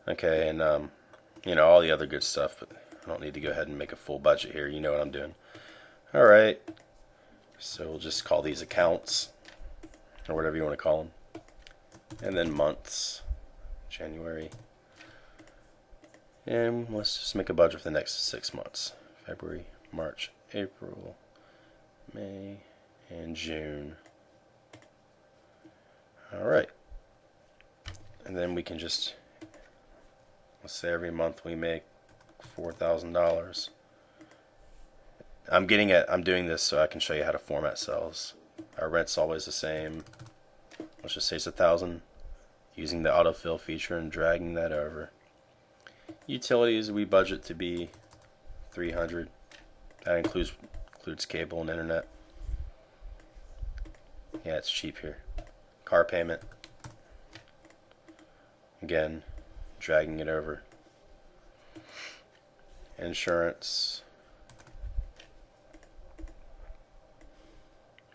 Okay, and you know, all the other good stuff, but I don't need to go ahead and make a full budget here. You know what I'm doing. All right, so we'll just call these accounts or whatever you want to call them, and then months, January, and let's just make a budget for the next 6 months: February, March, April, May, and June. All right, and then we can just, let's say every month we make $4,000. I'm doing this so I can show you how to format cells. Our rent's always the same. Let's just say it's 1,000. Using the autofill feature and dragging that over. Utilities we budget to be 300. That includes cable and internet. Yeah, it's cheap here. Car payment. Again, dragging it over. Insurance.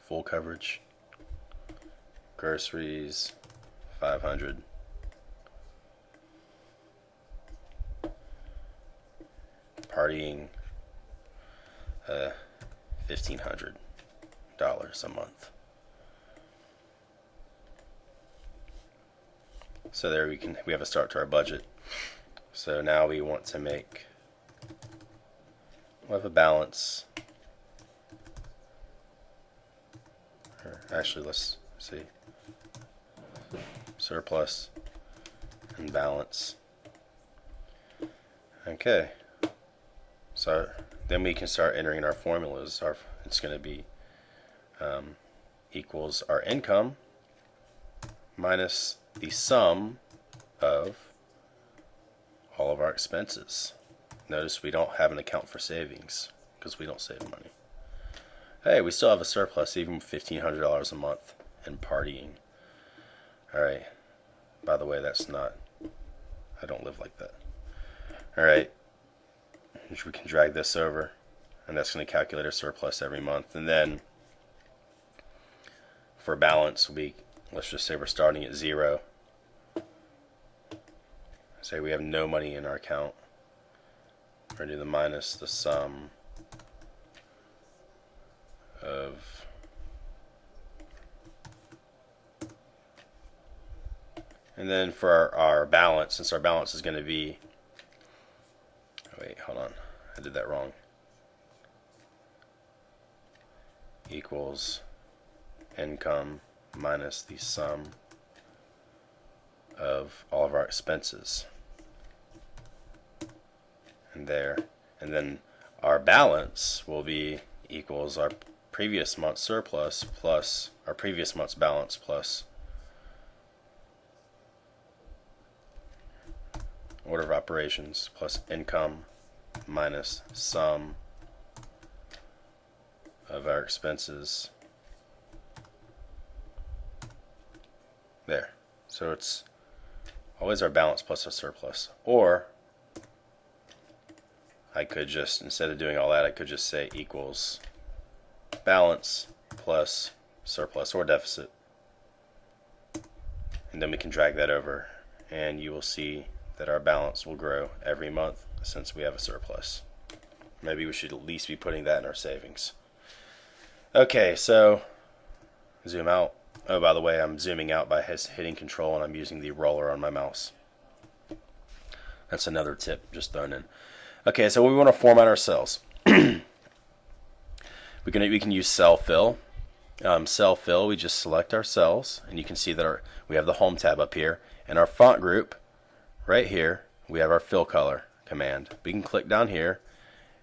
Full coverage. Groceries, 500. Partying, $1,500 a month. So there we have a start to our budget. So now we want to we'll have a balance. Or actually, let's see. Surplus and balance. Okay. So then we can start entering our formulas. It's going to be equals our income minus the sum of all of our expenses. Notice we don't have an account for savings because we don't save money. Hey, we still have a surplus even with $1,500 a month and partying. Alright, by the way, I don't live like that. Alright, we can drag this over, and that's going to calculate our surplus every month. And then, for balance, let's just say we're starting at 0. Say we have no money in our account. We're going to do the minus the sum of and then for our balance, since our balance is going to be, wait, hold on, I did that wrong, equals income minus the sum of all of our expenses, and then our balance will be equals our previous month's surplus plus our previous month's balance plus order of operations plus income minus sum of our expenses. There. So it's always our balance plus our surplus. Or I could just, instead of doing all that, I could just say equals balance plus surplus or deficit. And then we can drag that over, and you will see that our balance will grow every month since we have a surplus. Maybe we should at least be putting that in our savings. Okay, so zoom out. Oh, by the way, I'm zooming out by hitting control, and I'm using the roller on my mouse. That's another tip just thrown in. Okay, so we want to format our cells. we can use cell fill. Cell fill, we just select our cells, and you can see that we have the home tab up here, and our font group right here, we have our fill color command. We can click down here,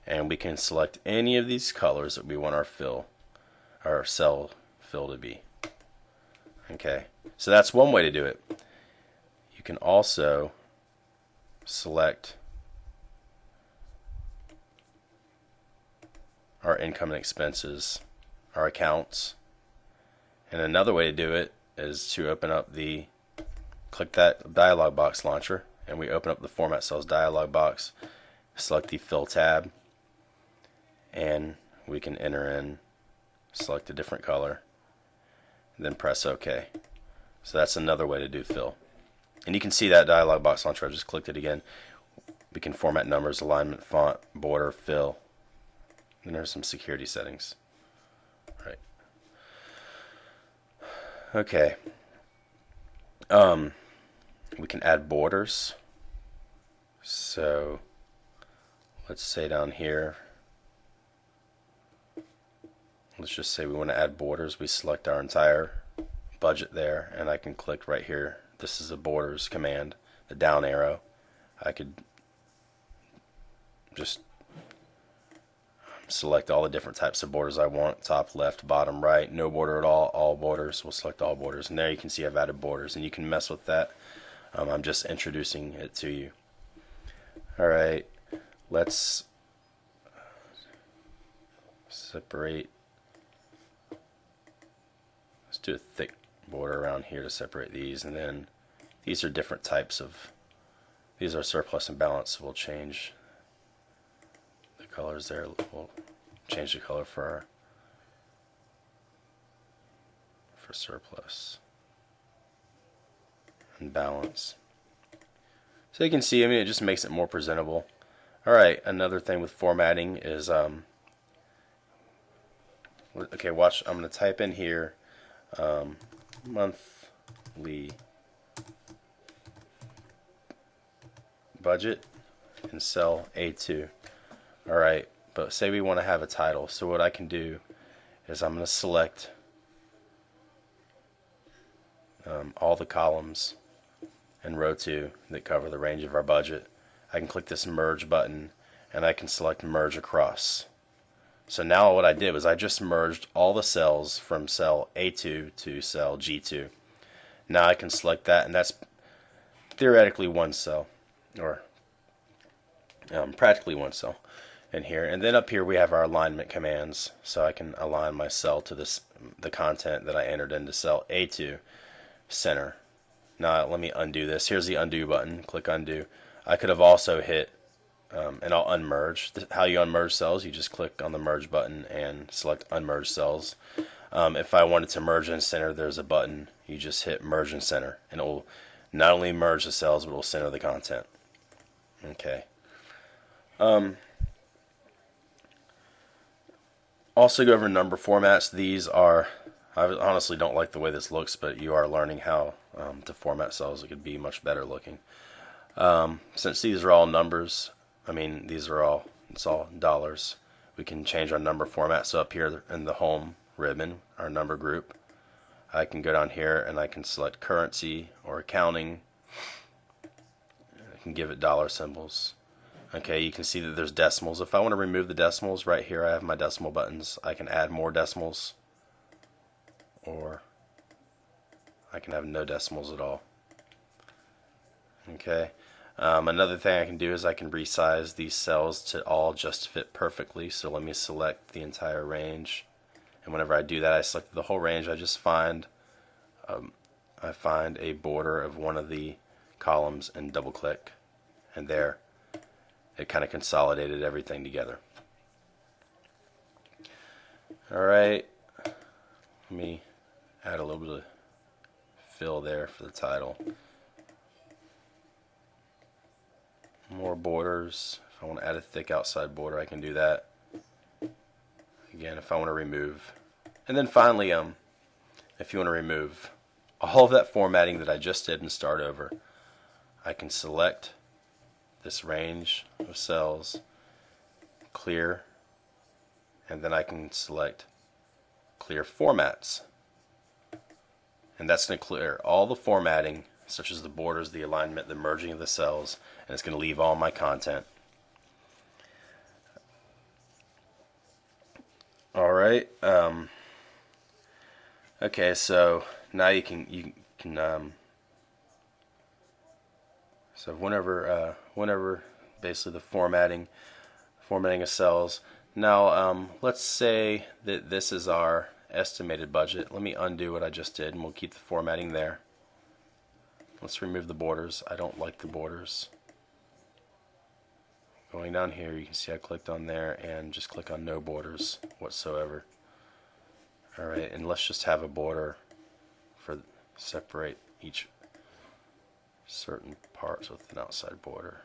and we can select any of these colors that we want our cell fill to be. Okay, so that's one way to do it. You can also select our income and expenses, our accounts, and another way to do it is to click that dialog box launcher, and we open up the Format Cells dialog box, select the Fill tab, and we can enter in, select a different color, and then press OK. So that's another way to do fill. And you can see that dialog box launcher. I just clicked it again. We can format numbers, alignment, font, border, fill. And there's some security settings. Right. Okay. We can add borders. So let's say down here, let's just say we want to add borders. We select our entire budget there, and I can click right here. This is a borders command, the down arrow. I could just select all the different types of borders I want, top, left, bottom, right, no border at all borders. We'll select all borders, and there you can see I've added borders, and you can mess with that. I'm just introducing it to you. Alright, let's separate. Let's do a thick border around here to separate these, and then these are different types of, these are surplus and balance, so we'll change the colors there. We'll change the color for surplus and balance. So you can see, I mean, it just makes it more presentable. Alright, another thing with formatting is, okay, watch, I'm going to type in here, monthly budget in cell A2. Alright, but say we want to have a title. So what I can do is I'm going to select all the columns in row 2 that cover the range of our budget. I can click this merge button, and I can select merge across. So now what I did was I just merged all the cells from cell A2 to cell G2. Now I can select that, and that's theoretically one cell, or practically one cell in here. And then up here we have our alignment commands, so I can align my cell to the content that I entered into cell A2 center. Now let me undo this. Here's the undo button. Click undo. I could have also hit and I'll unmerge. How you unmerge cells, you just click on the merge button and select unmerge cells. If I wanted to merge and center, there's a button. You just hit merge and center, and it will not only merge the cells, but it will center the content. Okay. Also go over number formats. These are, I honestly don't like the way this looks, but you are learning how to format cells. It could be much better looking. Since these are all numbers, I mean, these are all, it's all dollars, we can change our number format. So up here in the home ribbon, our number group, I can go down here and I can select currency or accounting. I can give it dollar symbols. Okay, you can see that there's decimals. If I want to remove the decimals, right here I have my decimal buttons. I can add more decimals, or I can have no decimals at all. Okay. Another thing I can do is I can resize these cells to all just fit perfectly. So let me select the entire range, and whenever I do that, I select the whole range. I just find I find a border of one of the columns and double click, and there it kind of consolidated everything together. Alright, let me add a little bit of fill there for the title. More borders. If I want to add a thick outside border, I can do that. Again, if I want to remove. And then finally, if you want to remove all of that formatting that I just did and start over, I can select this range of cells, clear, and then I can select clear formats. And that's going to clear all the formatting, such as the borders, the alignment, the merging of the cells, and it's going to leave all my content. Alright, okay, so now you can so whenever basically the formatting of cells. Now let's say that this is our estimated budget. Let me undo what I just did, and we'll keep the formatting there. Let's remove the borders. I don't like the borders. Going down here, you can see I clicked on there and just click on no borders whatsoever. Alright, and let's just have a border for separate each certain parts with an outside border.